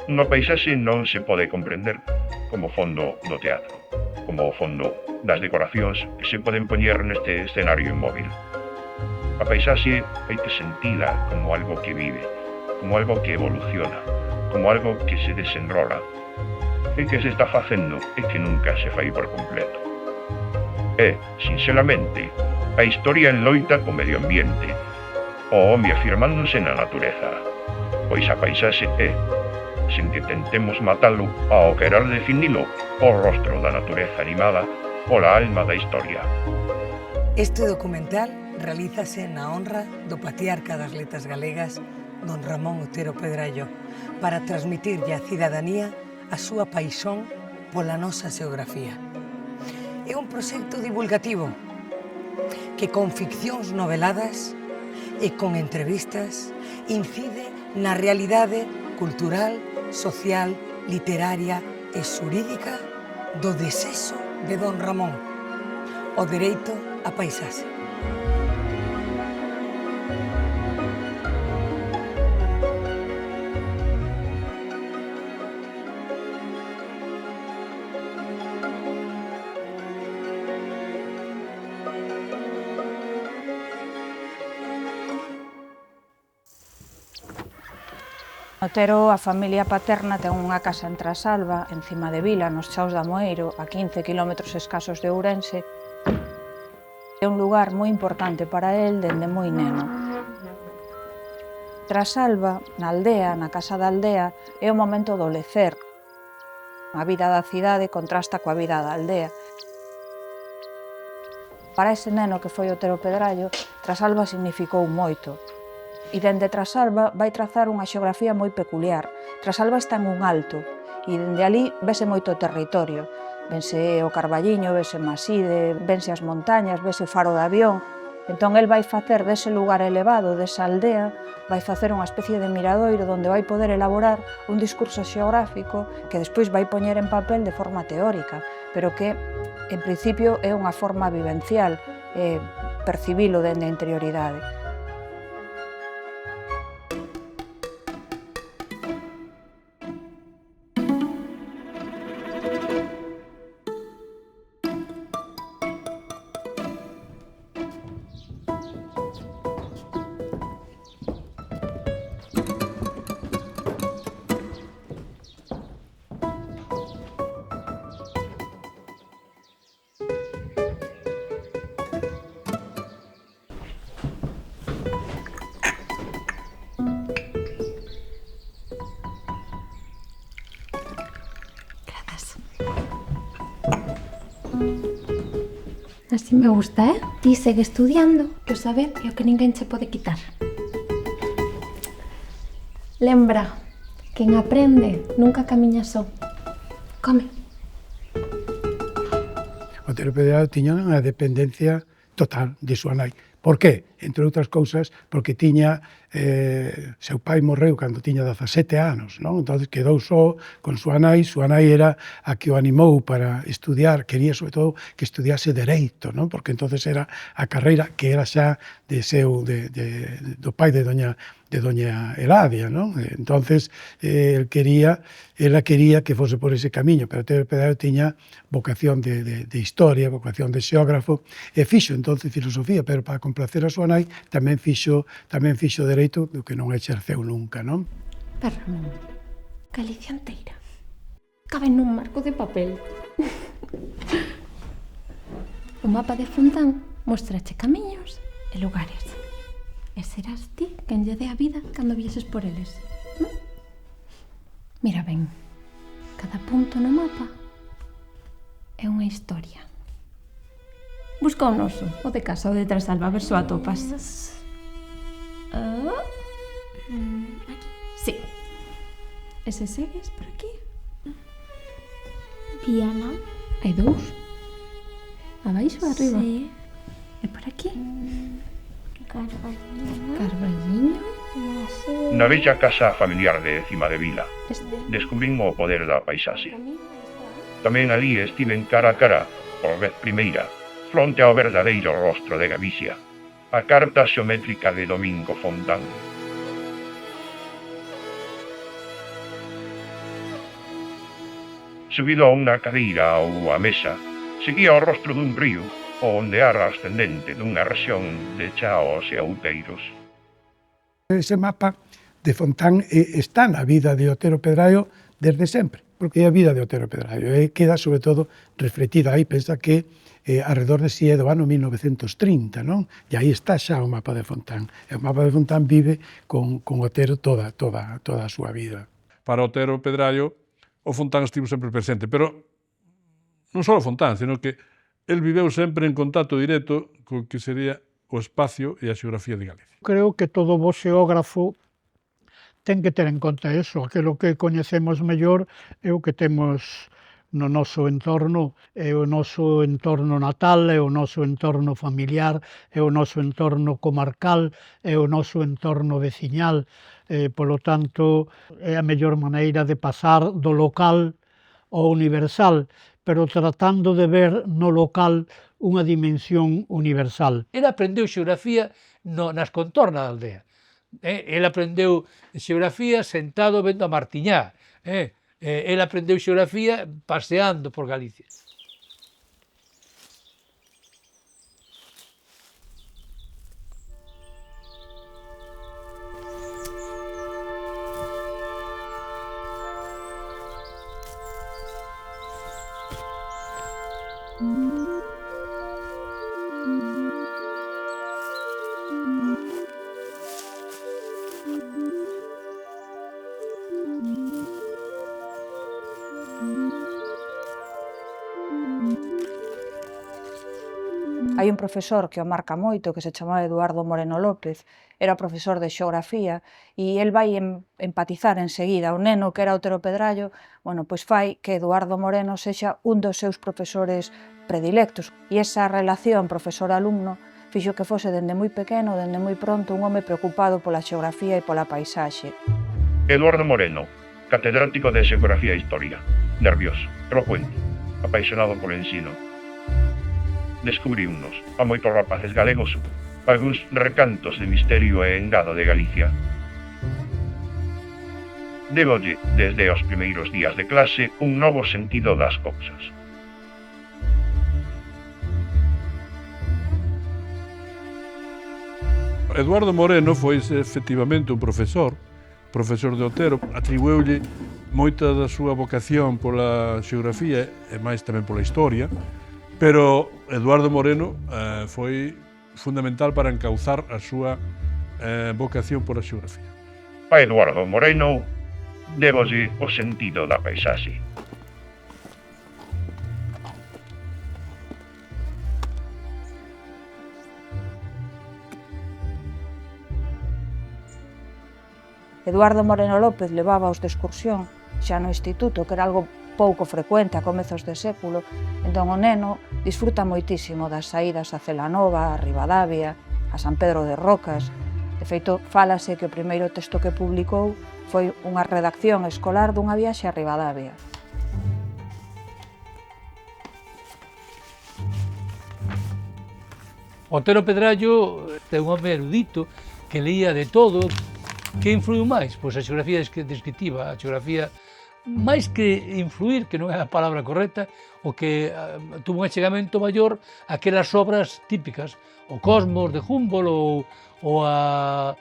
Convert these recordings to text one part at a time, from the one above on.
Unha paisaxe non se pode comprender como fondo do teatro, como o fondo das decoracións que se poden poñer neste escenario inmóvil. A paisaxe hai que sentila como algo que vive, como algo que evoluciona, como algo que se desenrola, e que se está facendo e que nunca se fai por completo. É, sinceramente, a historia en loita co medio ambiente, o home afirmándose na natureza, pois a paisaxe é, sen que tentemos matalo ao querer definilo, o rostro da natureza animada pola alma da historia. Este documental realízase na honra do patriarca das letras galegas, don Ramón Otero Pedrallo, para transmitirlle á cidadanía a súa paixón pola nosa xeografía. É un proxecto divulgativo que con ficcións noveladas e con entrevistas incide na realidade cultural, social, literaria e xurídica do desexo de don Ramón, o dereito á paisaxe. Otero, a familia paterna, ten unha casa en Trasalba, encima de Vila, nos Chaos da Moeiro, a 15 kilómetros escasos de Ourense. É un lugar moi importante para el dende moi neno. Trasalba, na aldea, na casa da aldea, é o momento do lecer. A vida da cidade contrasta coa vida da aldea. Para ese neno que foi Otero Pedrallo, Trasalba significou moito. E dende Trasalba vai trazar unha xeografía moi peculiar. Trasalba está en un alto e dende ali vese moito territorio. Vense o Carballiño, vese Maside, vense as montañas, vese o Faro de Avión. Entón, el vai facer dese lugar elevado, desa aldea, vai facer unha especie de miradoiro onde vai poder elaborar un discurso xeográfico que despois vai poñer en papel de forma teórica, pero que, en principio, é unha forma vivencial, percibilo dende a interioridade. Así me gusta, eh? Ti segue estudiando, que o saber é o que ninguén che pode quitar. Lembra, quen aprende nunca camiña só. Come. Otero Pedrallo tiña unha dependencia total de súa nai. Por qué? Entre outras cousas, porque tiña seu pai morreu cando tiña 17 anos, non? Entón quedou só con súa nai era a que o animou para estudiar, quería sobre todo que estudiase Dereito, non? Porque entonces era a carreira que era xa do pai de doña Eladia, non? Entonces ela quería que fose por ese camiño, pero Otero Pedrallo tiña vocación de historia, vocación de xeógrafo, e fixo entonces filosofía, pero para complacer a súa nai tamén fixo Dereito, do que non exerceu nunca, non? Pero Ramón, Galicia inteira cabe nun marco de papel. O mapa de Fontán mostrache camiños e lugares. E serás ti quen lle dé a vida cando vieses por eles. Mira ben, cada punto no mapa é unha historia. Busca o noso, o de casa, o de Trasalba, a ver se o atopas. Aquí. Sí. Ese segues por aquí. Viana. Hai dous. Abaixo ou arriba? Sí. E por aquí? Carballiño. Carballiño. Na bella casa familiar de Cima de Vila, Este. descubrín o poder da paisaxe. Tamén ali estiven cara a cara, por vez primeira, fronte ao verdadeiro rostro de Galicia, a carta xeométrica de Domingo Fontán. subido a unha cadeira ou a mesa, seguía o rostro dun río o ondear ascendente dunha rexión de chaos e outeiros. Ese mapa de Fontán está na vida de Otero Pedraio desde sempre, porque é a vida de Otero Pedraio, e queda sobre todo reflectida aí, pensa que arredor de si é do ano 1930, non? E aí está xa o mapa de Fontán. E o mapa de Fontán vive con Otero toda a súa vida. Para Otero Pedraio, o Fontán estivo sempre presente, pero non só o Fontán, sino que el viveu sempre en contacto directo co que sería o espacio e a xeografía de Galicia. Creo que todo bo xeógrafo ten que ter en conta eso, aquilo que coñecemos mellor é o que temos no noso entorno, é o noso entorno natal, é o noso entorno familiar, é o noso entorno comarcal, é o noso entorno veciñal. Polo tanto, é a mellor maneira de pasar do local ao universal, pero tratando de ver no local unha dimensión universal. Ele aprendeu xeografía nas contornas da aldea. Ele aprendeu xeografía sentado vendo a Martiñá. Ele aprendeu xeografía paseando por Galicia. Hai un profesor que o marca moito, que se chamaba Eduardo Moreno López, era profesor de xeografía, e el vai empatizar enseguida. O neno que era Otero Pedraio, pois fai que Eduardo Moreno sexa un dos seus profesores predilectos. E esa relación profesor-alumno fixo que fose dende moi pequeno, dende moi pronto, un home preocupado pola xeografía e pola paisaxe. Eduardo Moreno, catedrático de Xeografía e Historia, nervioso, elocuente, apaixonado polo ensino. Descubriunos a moitos rapaces galegos algúns recantos de misterio e engado de Galicia. Débolle, desde os primeiros días de clase, un novo sentido das cousas. Eduardo Moreno foi efectivamente un profesor de Otero, atribueulle moita da súa vocación pola xeografía e máis tamén pola historia, pero Eduardo Moreno foi fundamental para encauzar a súa vocación por a xeografía. A Eduardo Moreno débolle o sentido da paisaxe. Eduardo Moreno López levábaos de excursión xa no instituto, que era algo pouco frecuente a comezos de século, entón o neno disfruta moitísimo das saídas a Celanova, a Ribadavia, a San Pedro de Rocas. De feito, fálase que o primeiro texto que publicou foi unha redacción escolar dunha viaxe a Ribadavia. Otero Pedraio é un home erudito que leía de todo. Que influiu máis? Pois a xeografía descriptiva, a xeografía máis que influir, que non é a palabra correcta, o que tuvo un achegamento maior a aquelas obras típicas, o Cosmos de Humboldt ou a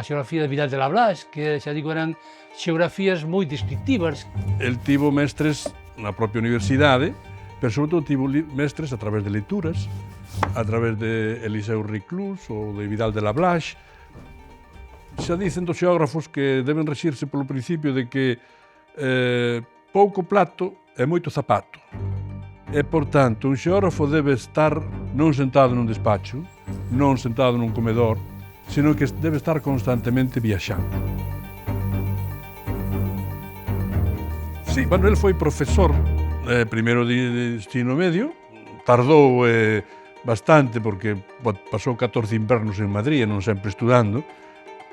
xeografía de Vidal de la Blas, que, xa digo, eran xeografías moi descriptivas. El tivo mestres na propia universidade, pero sobre todo tivo mestres a través de lecturas, a través de Eliseu Reclus ou de Vidal de la Blas. Xa dicen dos xeógrafos que deben rexirse polo principio de que pouco plato e moito zapato. E, por tanto, un xeógrafo debe estar non sentado nun despacho, non sentado nun comedor, sino que debe estar constantemente viaxando. Sí, bueno, el foi profesor primeiro de ensino medio, tardou bastante porque pasou 14 invernos en Madrid e non sempre estudando,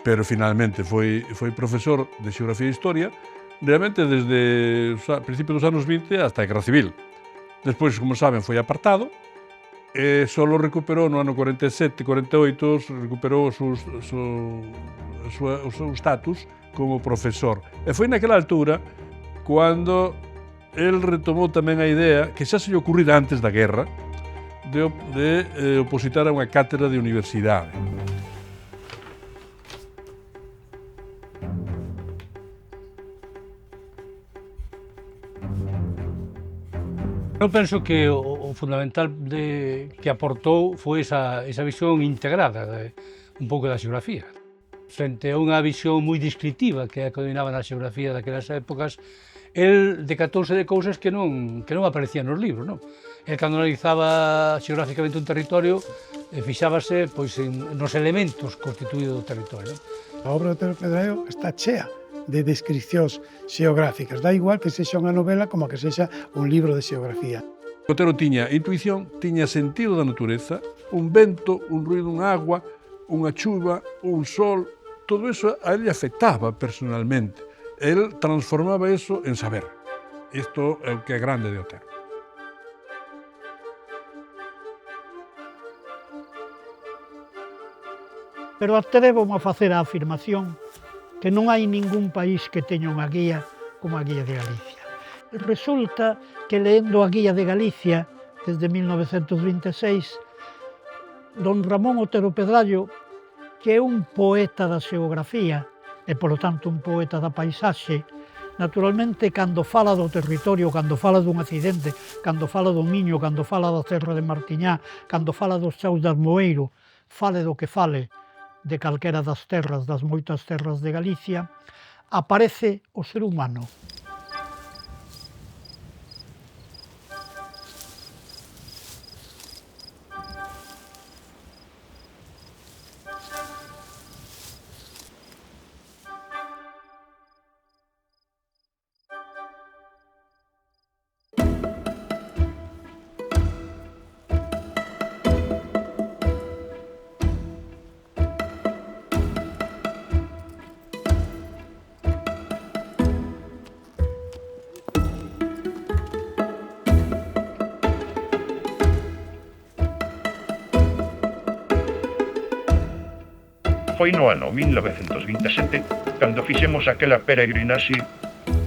pero finalmente foi profesor de Xeografía e Historia realmente desde o principio dos anos 20 hasta a Guerra Civil. Despois, como saben, foi apartado e só recuperou no ano 47-48, recuperou o seu status como profesor. E foi naquela altura cando el retomou tamén a idea que xa se lle ocurrira antes da guerra de opositar a unha cátedra de universidade. Eu penso que o fundamental que aportou foi esa visión integrada, un pouco da xeografía. Frente a unha visión moi descriptiva que dominaba na xeografía daquelas épocas, el decatouse de cousas que non aparecían nos libros, non? El, cando analizaba xeográficamente un territorio, fixábase nos elementos constituídos do territorio. A obra do Otero Pedraio está chea de descripcións xeográficas. Da igual que sexa unha novela como que sexa un libro de xeografía. Otero tiña intuición, tiña sentido da natureza, un vento, un ruido, un agua, unha chuva, un sol, todo eso a él afectaba personalmente. Él transformaba eso en saber. Isto é o que é grande de Otero. Pero atrevo-me a facer a afirmación que non hai ningún país que teña unha guía como a Guía de Galicia. Resulta que leendo a Guía de Galicia desde 1926, don Ramón Otero Pedrayo, que é un poeta da xeografía e, polo tanto, un poeta da paisaxe, naturalmente, cando fala do territorio, cando fala dun accidente, cando fala do Miño, cando fala da Serra de Martiñá, cando fala dos Chaus de Armoeiro, fale do que fale de calquera das terras, das moitas terras de Galicia, aparece o ser humano. Foi no ano 1927 cando fixemos aquela peregrinaxe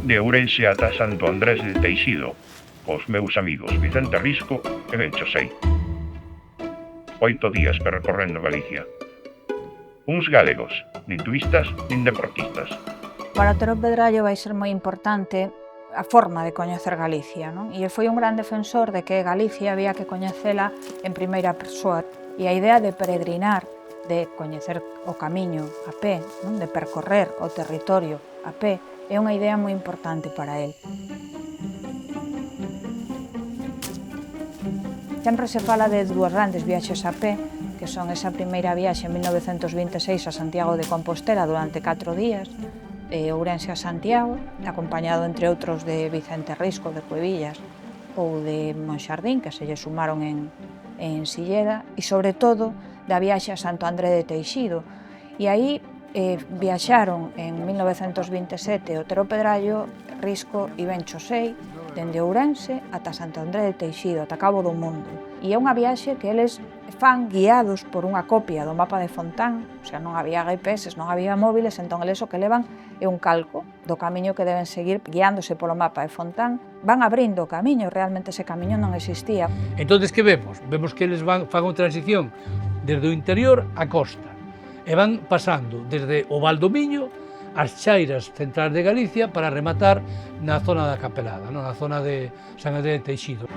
de Ourense ata Santo Andrés de Teixido, cos meus amigos Vicente Risco e Bencho Sei. 8 días percorrendo Galicia. Uns galegos, nin turistas nin deportistas. Para Otero Pedrayo vai ser moi importante a forma de coñecer Galicia, non? E foi un gran defensor de que Galicia había que coñecela en primeira persoa. E a idea de peregrinar, de coñecer o camiño a pé, non? De percorrer o territorio a pé, é unha idea moi importante para él. Sempre se fala de dúas grandes viaxes a pé, que son esa primeira viaxe en 1926 a Santiago de Compostela durante 4 días, Ourense a Santiago, acompañado entre outros de Vicente Risco de Cuevillas ou de Monxardín, que se lle sumaron en Silleda, e sobre todo da viaxe a Santo André de Teixido. E aí viaxaron en 1927 Otero Pedrayo, Risco e Bencho Sei, dende Ourense ata Santo André de Teixido, ata Cabo do Mundo. E é unha viaxe que eles fan guiados por unha copia do mapa de Fontán, o sea, non había GPS, non había móviles, entón eles o que levan é un calco do camiño que deben seguir guiándose polo mapa de Fontán. Van abrindo o camiño, realmente ese camiño non existía. Entón, que vemos? Vemos que eles fan unha transición desde o interior á costa e van pasando desde o Val do Miño ás chairas centrais de Galicia para rematar na zona da Capelada, na zona de San André de Teixido.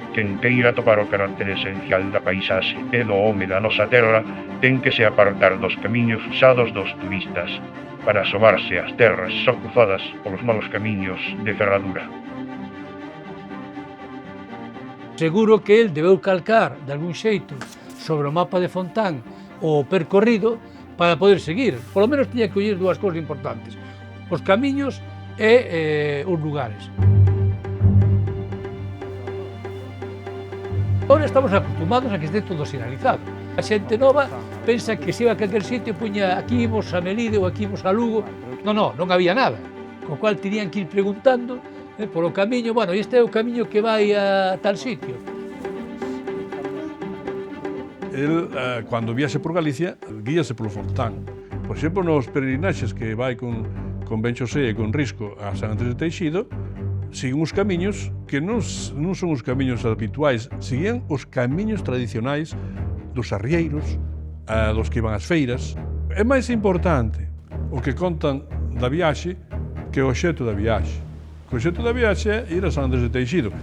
Quen queira topar o carácter esencial da paisaxe e do home da nosa terra ten que se apartar dos camiños usados dos turistas para asomarse ás terras só cruzadas polos malos camiños de ferradura. Seguro que el debeu calcar de algún xeito sobre o mapa de Fontán o percorrido para poder seguir. Por lo menos tiña que oír dúas cousas importantes: os camiños e os lugares. Ahora estamos acostumados a que este todo sinalizado. A xente nova pensa que se iba a aquel sitio e puña aquí imos a Melide ou aquí imos a Lugo. Non había nada. Co cual tenían que ir preguntando polo camiño, bueno, este é o camiño que vai a tal sitio. El, cando viaxe por Galicia, guíase polo Fontán. Por exemplo, nos peregrinaxes que vai con con Benxosé e con Risco a San Andrés de Teixido, siguen os camiños que non son os camiños habituais, siguen os camiños tradicionais dos arrieiros, dos que iban ás feiras. É máis importante o que contan da viaxe que o obxecto da viaxe. O obxecto da viaxe é ir a San Andrés de Teixido,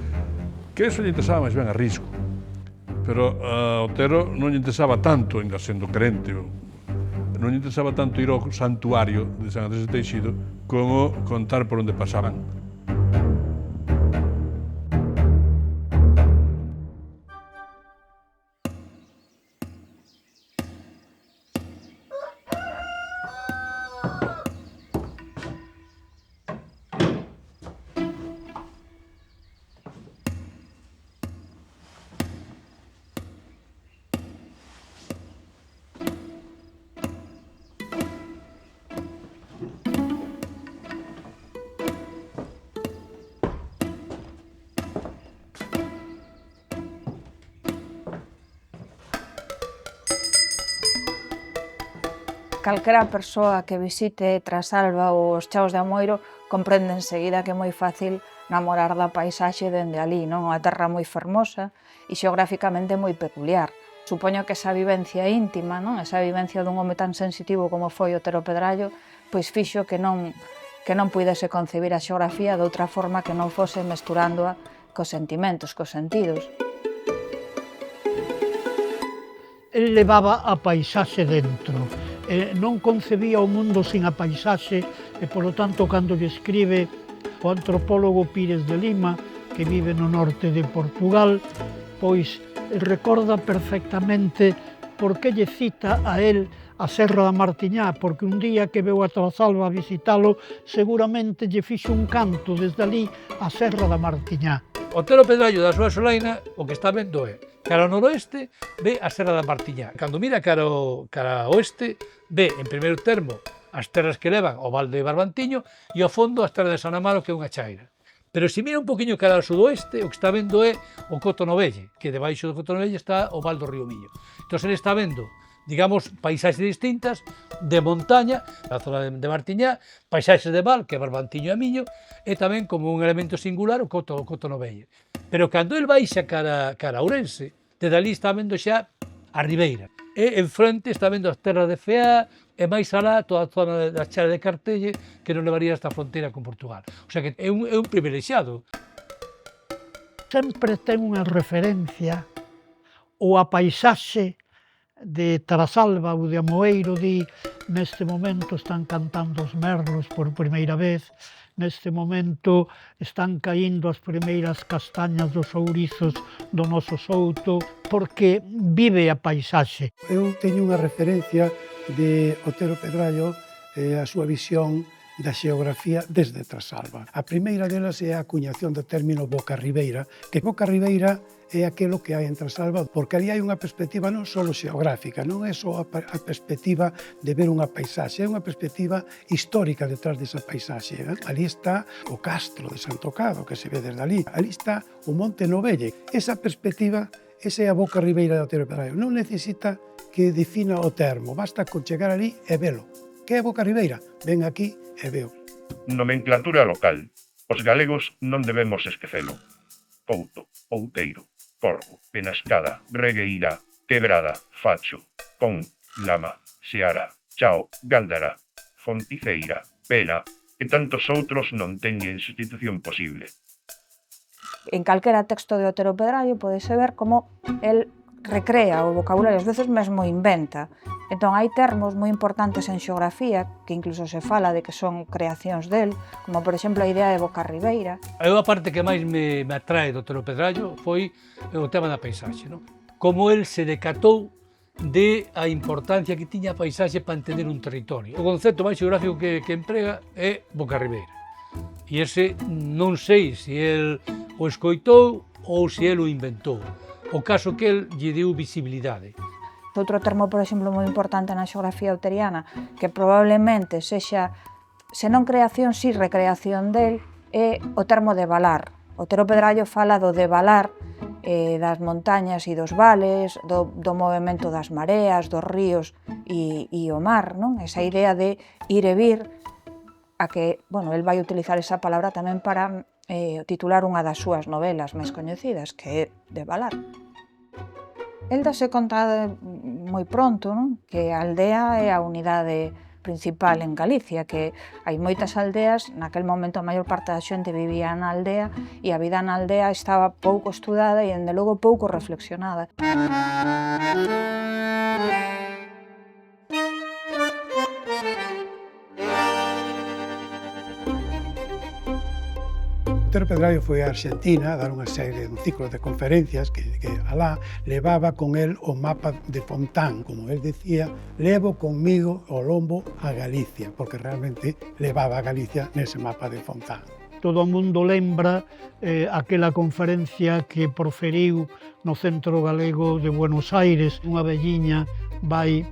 que eso lle interesaba máis ben a Risco. Pero a Otero non lle interesaba tanto, ainda sendo crente, non lle interesaba tanto ir ao santuario de San Andrés de Teixido como contar por onde pasaban. Calquera persoa que visite Trasalba ou os Chaos de Amoiro comprende enseguida que é moi fácil namorar da paisaxe dende ali, non? Unha terra moi fermosa e xeográficamente moi peculiar. Supoño que esa vivencia íntima, non? Esa vivencia dun home tan sensitivo como foi Otero Pedrallo, pois fixo que non puidese concebir a xeografía de outra forma que non fose mesturándoa cos sentimentos, cos sentidos. El levaba a paisaxe dentro. Non concebía o mundo sin a paisaxe e, polo tanto, cando lle escribe o antropólogo Pires de Lima, que vive no norte de Portugal, pois recorda perfectamente por que lle cita a él a Serra da Martiñá, porque un día que veu a Trasalba a visitalo, seguramente lle fixo un canto desde ali a Serra da Martiñá. Otero Pedrallo da súa solaina o que está vendo é cara ao noroeste ve a Serra da Martiñá. Cando mira cara ao oeste ve en primeiro termo as terras que levan ao Val de Barbantiño e ao fondo as terras de San Amaro que é unha chaira. Pero se mira un poquinho cara ao sudoeste o que está vendo é o Coto Novelle, que debaixo do Coto Novelle está o Val do Río Miño. Entón ele está vendo, digamos, paisaxes distintas de montaña, na zona de Martiñá, paisaxes de val, que é Barbantiño e Miño, e tamén como un elemento singular o Coto Novelle. Pero cando el baixa cara a Ourense, desde ali está vendo xa a Ribeira. E en frente está vendo as terras de Feá, e máis alá toda a zona da Chara de Cartelle, que non levaría hasta a fronteira con Portugal. O sea que é un privilexiado. Sempre ten unha referencia ou a paisaxe de Trasalba ou de Amoeiro, di neste momento están cantando os merlos por primeira vez, neste momento están caíndo as primeiras castañas dos ourizos do noso souto, porque vive a paisaxe. Eu teño unha referencia de Otero Pedrallo a súa visión da xeografía desde Trasalba. A primeira delas é a acuñación do término Boca Ribeira, que Boca Ribeira é aquilo que hai en Trasalba, porque ali hai unha perspectiva non só xeográfica, non é só a perspectiva de ver unha paisaxe, é unha perspectiva histórica detrás desa paisaxe. Ali está o castro de Santocado, que se ve desde ali. Ali está o Monte Novelle. Esa perspectiva, esa é a Boca Ribeira de Otero Pedrallo. Non necesita que defina o termo, basta con chegar ali e velo. Que é Boca Ribeira? Ven aquí e veo. Nomenclatura local. Os galegos non debemos esquecelo. Couto, Outeiro, Corvo, Penascada, Regueira, Quebrada, Facho, Con, Lama, Seara, Chao, Gáldara, Fonticeira, Pena e tantos outros non teñen sustitución posible. En calquera texto de Otero Pedrallo podese ver como el recrea o vocabulario, ás veces mesmo inventa. Entón hai termos moi importantes en xeografía, que incluso se fala de que son creacións del, como por exemplo a idea de Boca Ribeira. A parte que máis me atrae do Otero Pedrallo foi o tema da paisaxe, non? Como el se decatou de a importancia que tiña a paisaxe para entender un territorio. O concepto máis xeográfico que emprega é Boca Ribeira. E ese non sei se el o escoitou ou se el o inventou. O caso que el lle deu visibilidade. Outro termo, por exemplo, moi importante na xeografía outeriana, que probablemente sexa, se non creación, si recreación del, é o termo de valar. Otero Pedrallo fala do devalar das montañas e dos vales, do movimento das mareas, dos ríos e o mar, non? Esa idea de ir e vir, a que, bueno, el vai utilizar esa palabra tamén para titular unha das súas novelas máis coñecidas, que é De Valar. El dase conta moi pronto, non? Que a aldea é a unidade principal en Galicia, que hai moitas aldeas, naquel momento a maior parte da xente vivía na aldea e a vida na aldea estaba pouco estudada e, dende logo, pouco reflexionada. Otero Pedraio foi a Argentina a dar unha serie, un ciclo de conferencias que alá levaba con el o mapa de Fontán. Como el decía, levo conmigo o lombo a Galicia, porque realmente levaba a Galicia nese mapa de Fontán. Todo o mundo lembra aquela conferencia que proferiu no Centro Galego de Buenos Aires. Unha velliña vai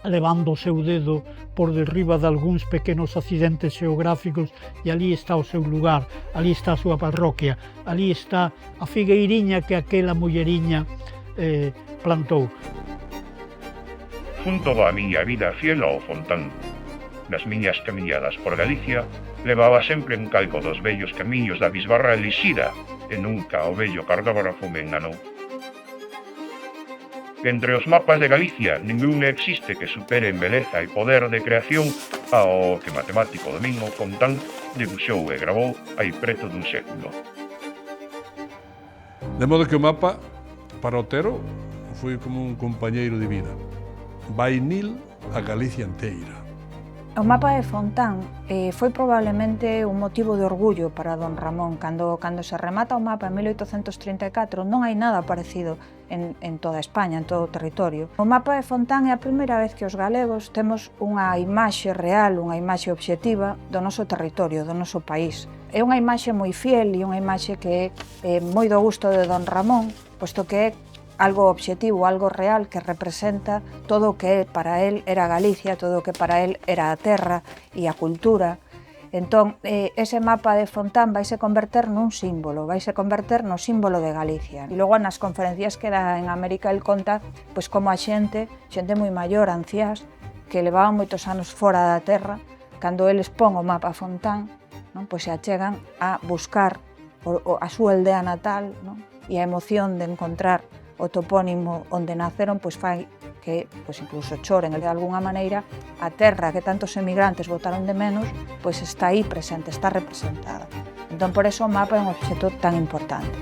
levando o seu dedo por derriba de algúns pequenos accidentes xeográficos e ali está o seu lugar, ali está a súa parroquia, ali está a figueiriña que aquela mulleriña plantou. Junto á miña vida fiel ao Fontán, nas miñas camiñadas por Galicia, levaba sempre en calco dos vellos camiños da bisbarra elixida e nunca o vello cartógrafo me enganou. Entre os mapas de Galicia, ningún existe que supere en beleza e poder de creación ao que matemático Domingo Fontán debuxou e gravou hai preto dun século. De modo que o mapa, para Otero, foi como un compañeiro de vida. Vai nil a Galicia inteira. O mapa de Fontán foi probablemente un motivo de orgullo para don Ramón. Cando se remata o mapa en 1834 non hai nada parecido en toda España, en todo o territorio. O mapa de Fontán é a primeira vez que os galegos temos unha imaxe real, unha imaxe obxectiva do noso territorio, do noso país. É unha imaxe moi fiel e unha imaxe que é moi do gusto de don Ramón, posto que é algo obxectivo, algo real que representa todo o que para él era Galicia, todo o que para él era a terra e a cultura. Entón, ese mapa de Fontán vaise converter nun símbolo, vaise converter no símbolo de Galicia. E logo nas conferencias que dá en América el conta pois como a xente moi maior, anciás, que levaban moitos anos fora da terra, cando eles pon o mapa Fontán, non, pois se achegan a buscar a súa aldea natal, non, e a emoción de encontrar o topónimo onde naceron, pois fai que pois incluso choren de alguna maneira a terra que tantos emigrantes botaron de menos, pois está aí presente, está representada. Entón, por eso o mapa é un obxecto tan importante.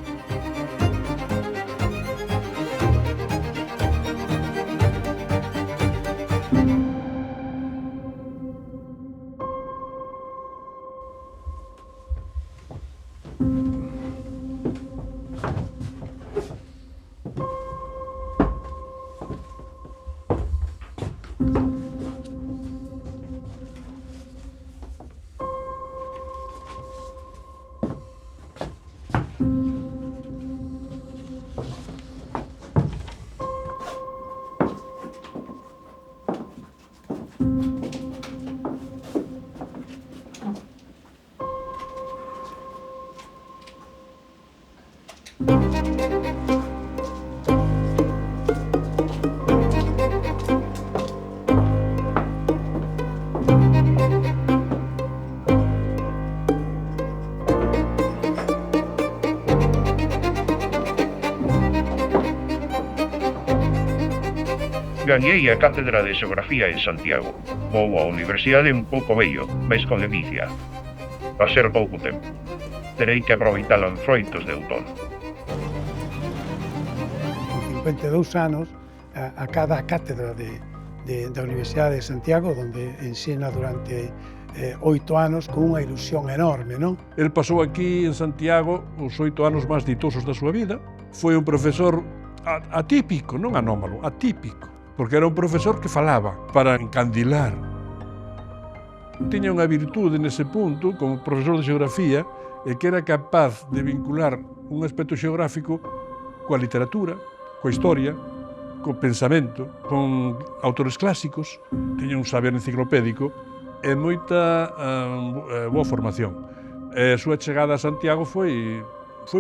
Gañei a Cátedra de Xeografía en Santiago. Vou á Universidade un pouco vello, mais con ledicia. Va ser pouco tempo. Terei que aproveitalo en froitos de outono. Con 52 anos, a cada cátedra da Universidade de Santiago, onde ensina durante 8 anos con unha ilusión enorme, non? El pasou aquí en Santiago os 8 anos máis ditosos da súa vida. Foi un profesor atípico, non anómalo, atípico, porque era un profesor que falaba para encandilar. Tiña unha virtude nese punto, como profesor de xeografía, e que era capaz de vincular un aspecto xeográfico coa literatura, coa historia, co pensamento, con autores clásicos, tiña un saber enciclopédico e moita boa formación. A súa chegada a Santiago foi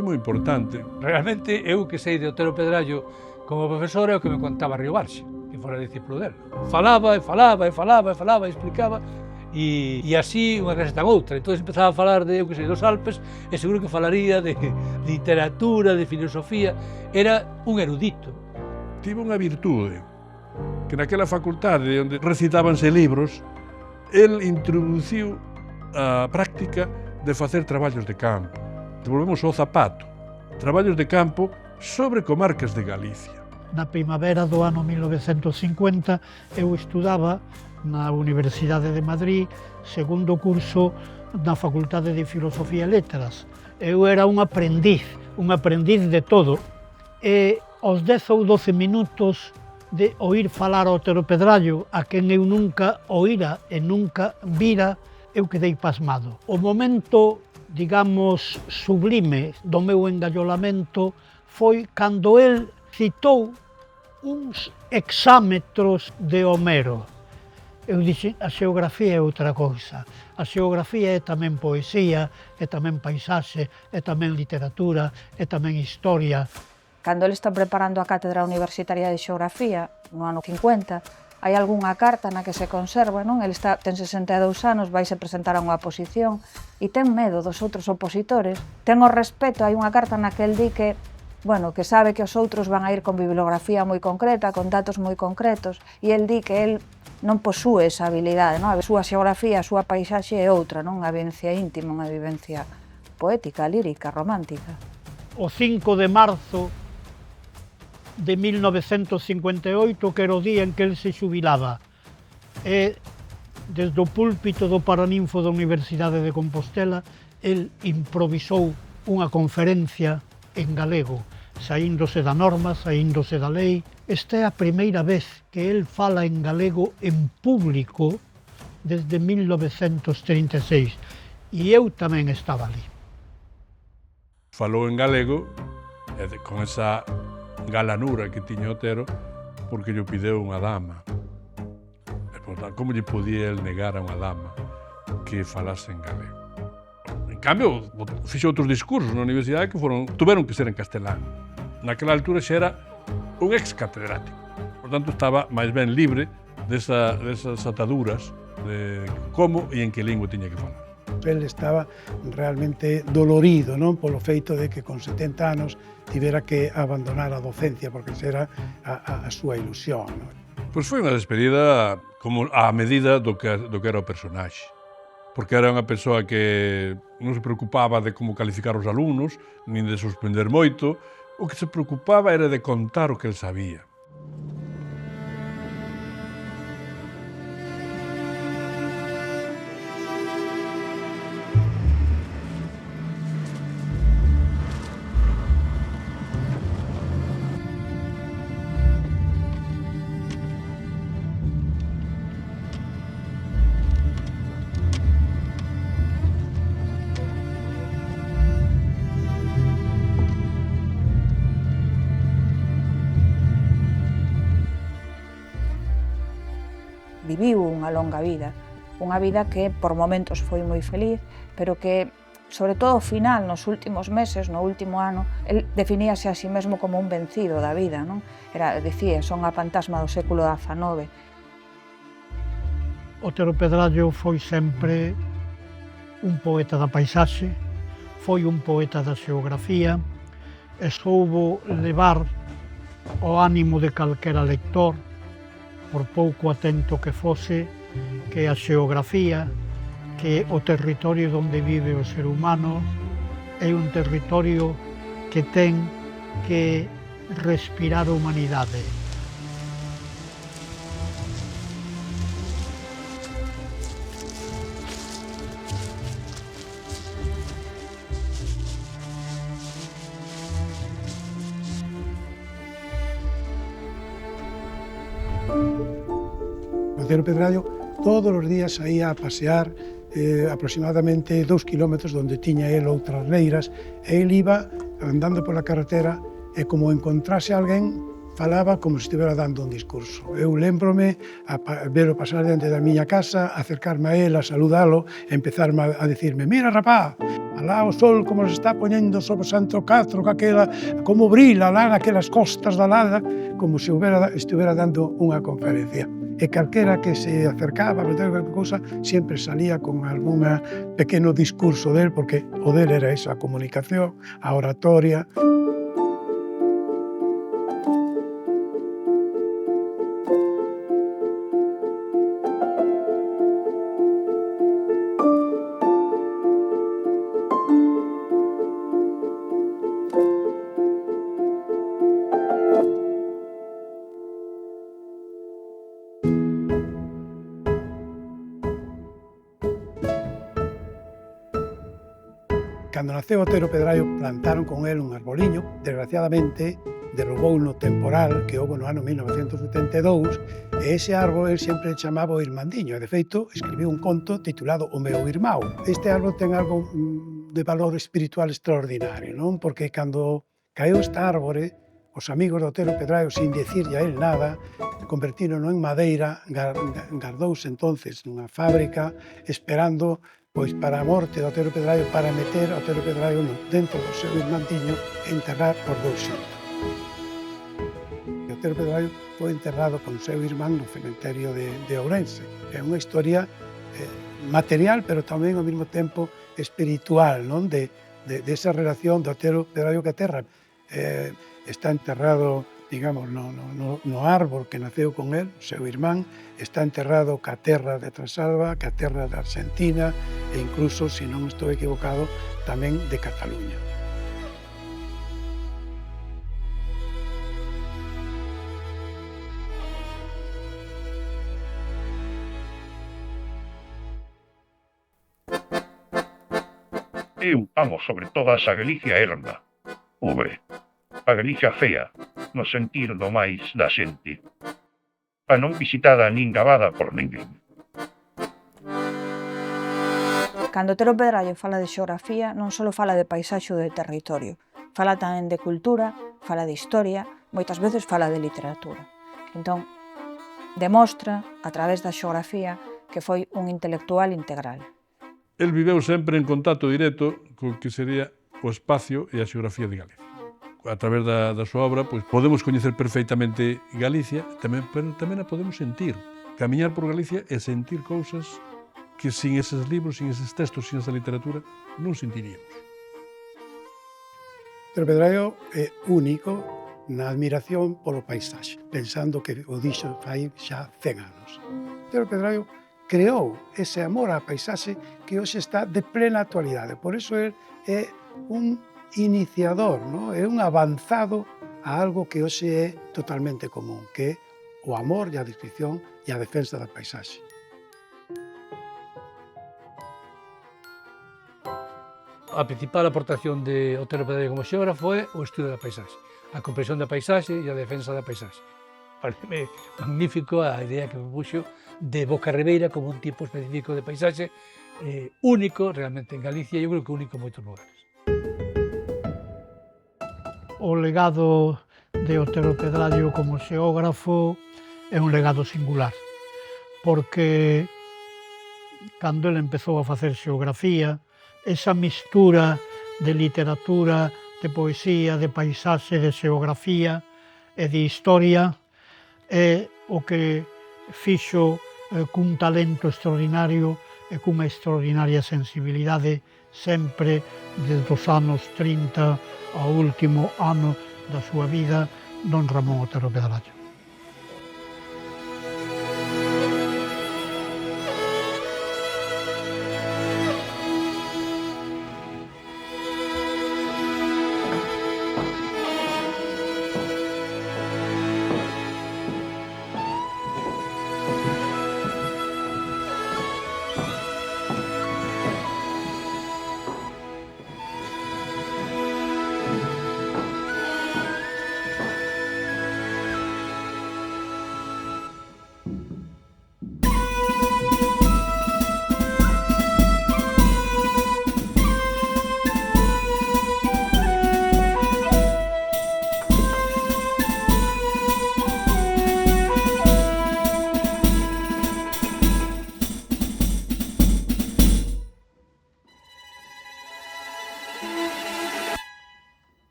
moi importante. Realmente, eu que sei de Otero Pedraio como profesor é o que me contaba Río Barxe, que fora discípulo dele. Falaba e falaba e falaba e falaba e explicaba, e así unha clase tan outra. Entón empezaba a falar de, eu que sei, dos Alpes, e seguro que falaría de literatura, de filosofía. Era un erudito. Tivo unha virtude, que naquela facultade onde recitábanse libros, el introduciu a práctica de facer traballos de campo. Volvemos ao zapato, traballos de campo sobre comarcas de Galicia. Na primavera do ano 1950 eu estudaba na Universidade de Madrid, segundo curso na Facultade de Filosofía e Letras. Eu era un aprendiz de todo. E aos 10 ou 12 minutos de oír falar ao Otero Pedrallo, a quen eu nunca oíra e nunca vira, eu quedei pasmado. O momento, digamos, sublime do meu engallolamento foi cando el citou uns hexámetros de Homero. Eu dixen, a xeografía é outra cousa. A xeografía é tamén poesía, é tamén paisaxe, é tamén literatura, é tamén historia. Cando ele está preparando a Cátedra Universitaria de Xeografía, no ano 50, hai algunha carta na que se conserva, non? Ele ten 62 anos, vaise presentar a unha oposición e ten medo dos outros opositores. Ten o respeto, hai unha carta na que el di que que sabe que os outros van a ir con bibliografía moi concreta, con datos moi concretos, e el di que el non posúe esa habilidade, non? A súa xeografía, a súa paisaxe é outra, non? Unha vivencia íntima, unha vivencia poética, lírica, romántica. O 5 de marzo de 1958, que era o día en que el se xubilaba, e desde o púlpito do Paraninfo da Universidade de Compostela, el improvisou unha conferencia en galego, saíndose da norma, saíndose da lei. Esta é a primeira vez que el fala en galego en público desde 1936 e eu tamén estaba ali. Falou en galego con esa galanura que tiña Otero porque lle pideu unha dama. E, portanto, como lle podía el negar a unha dama que falase en galego? En cambio, fixo outros discursos na universidade que tuveron que ser en castelán. Naquela altura xa era un ex catedrático. Por tanto, estaba máis ben libre desas ataduras de como e en que lingua tiña que falar. El estaba realmente dolorido, non? Polo feito de que con 70 anos tivera que abandonar a docencia, porque esa era a súa ilusión, non? Pois foi unha despedida como a medida do que era o personaxe. Porque era unha persoa que non se preocupaba de como calificar os alumnos, nin de suspender moito. O que se preocupaba era de contar o que el sabía. Viviu unha longa vida que por momentos foi moi feliz, pero que, sobre todo ao final, nos últimos meses, no último ano, el definíase a sí mesmo como un vencido da vida, non? Dicía, son a fantasma do século XIX. Otero Pedrallo foi sempre un poeta da paisaxe, foi un poeta da xeografía, e soubo levar o ánimo de calquera lector, por pouco atento que fose, que a xeografía, que o territorio onde vive o ser humano é un territorio que ten que respirar a humanidade. Otero Pedrallo todos os días saía a pasear aproximadamente 2 kilómetros donde tiña el outras leiras, e el iba andando pola carretera e como encontrase alguén falaba como se estivera dando un discurso. Eu lembrome a velo pasar diante da miña casa, acercarme a él, a saludalo, e empezarme a dicirme: mira, rapá, alá o sol como se está poñendo sobre o Santo Catro, como brila lá naquelas costas da Lada, como se estivera dando unha conferencia. e calquera que se acercaba a preguntar calquera cousa sempre salía con algún pequeno discurso del, porque o del era esa, a comunicación, a oratoria. Cando naceu Otero Pedraio plantaron con el un arboliño, desgraciadamente derrubou no temporal que houve no ano 1972 e ese árbol el sempre chamaba o Irmandiño e de feito escribiu un conto titulado O meu irmão. Este árbol ten algo de valor espiritual extraordinario, non? Porque cando caeu esta árbore, os amigos de Otero Pedraio, sin dicirlle a él nada, convertiron en madeira, gardouse entonces nunha fábrica esperando pois para a morte de Otero Pedraio, para meter a Otero Pedraio dentro do seu irmandiño e enterrar os dous xuntos. Otero Pedraio foi enterrado con o seu irmán no cementerio de Ourense. É unha historia material, pero tamén ao mesmo tempo espiritual, non? De esa relación de Otero Pedraio que a terra. Está enterrado, digamos, no árbol que naceu con el, o seu irmán, está enterrado ca terra de Trasalba, ca terra de Argentina e incluso, se non estou equivocado, tamén de Cataluña. Eu amo sobre todas a Galicia erma. A Galicia fea, no sentir do máis da xente, a non visitada nin gabada por ninguén. Cando Otero Pedraio fala de xeografía, non só fala de paisaxe ou de territorio, fala tamén de cultura, fala de historia, moitas veces fala de literatura. Entón, demostra, a través da xeografía, que foi un intelectual integral. El viveu sempre en contacto directo co que sería o espacio e a xeografía de Galicia. A través da súa obra, pois, podemos coñecer perfeitamente Galicia, pero tamén a podemos sentir. Camiñar por Galicia e sentir cousas que sin eses libros, sin eses textos, sin esa literatura, non sentiríamos. Otero Pedraio é único na admiración polo paisaxe, pensando que o dixo fai xa 100 anos. Otero Pedraio creou ese amor á paisaxe que hoxe está de plena actualidade. Por iso é un iniciador, non? É un avanzado a algo que hoxe é totalmente común, que é o amor e a descripción e a defensa da paisaxe. A principal aportación de Otero Pedraio como xeógrafo é o estudo da paisaxe, a comprensión da paisaxe e a defensa da paisaxe. Parece magnífico a idea que me puxo de Boca Ribeira como un tipo específico de paisaxe único realmente en Galicia e eu creo que único en moitos lugares. O legado de Otero Pedraio como xeógrafo é un legado singular, porque cando ele empezou a facer xeografía, esa mistura de literatura, de poesía, de paisaxe, de xeografía e de historia é o que fixo cun talento extraordinario e cunha extraordinaria sensibilidade sempre desde os anos 30 ao último ano da súa vida, don Ramón Otero Pedraio.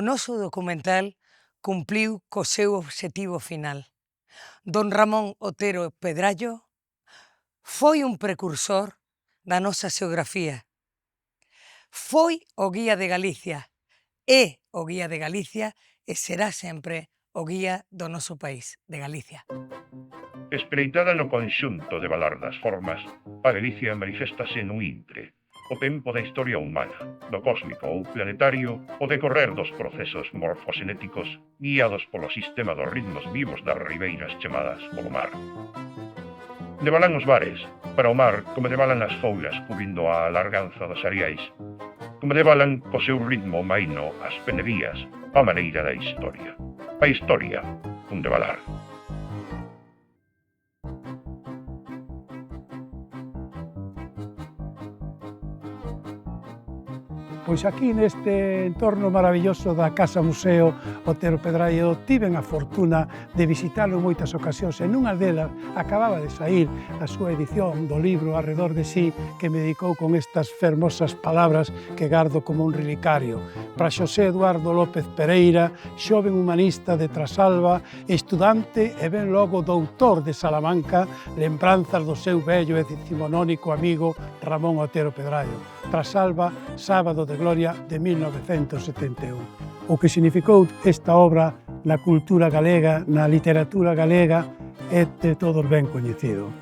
noso documental cumpliu co seu obxectivo final. Don Ramón Otero Pedrallo foi un precursor da nosa xeografía. Foi o guía de Galicia, é o guía de Galicia e será sempre o guía do noso país, de Galicia. Espreitada no conxunto de valar das formas, a Galicia maniféstase nun intre, o tempo da historia humana, do cósmico ou planetario, o decorrer dos procesos morfoxenéticos guiados polo sistema dos ritmos vivos das ribeiras chamadas polo mar. Devalan os bares, para o mar como devalan as foulas cubindo a larganza dos areais, como devalan co seu ritmo maino as penevías, a maneira da historia. A historia, un devalar. Pois aquí neste entorno maravilloso da Casa Museo Otero Pedrallo tiven a fortuna de visitalo en moitas ocasións e nunha delas acababa de saír a súa edición do libro Arredor de sí que me dedicou con estas fermosas palabras que gardo como un relicario. Para Xosé Eduardo López Pereira, xoven humanista de Trasalba, estudante e ben logo doutor de Salamanca, lembranzas do seu vello e decimonónico amigo Ramón Otero Pedrallo. Trasalba, sábado de gloria de 1971. O que significou esta obra na cultura galega, na literatura galega, é de todos ben coñecido.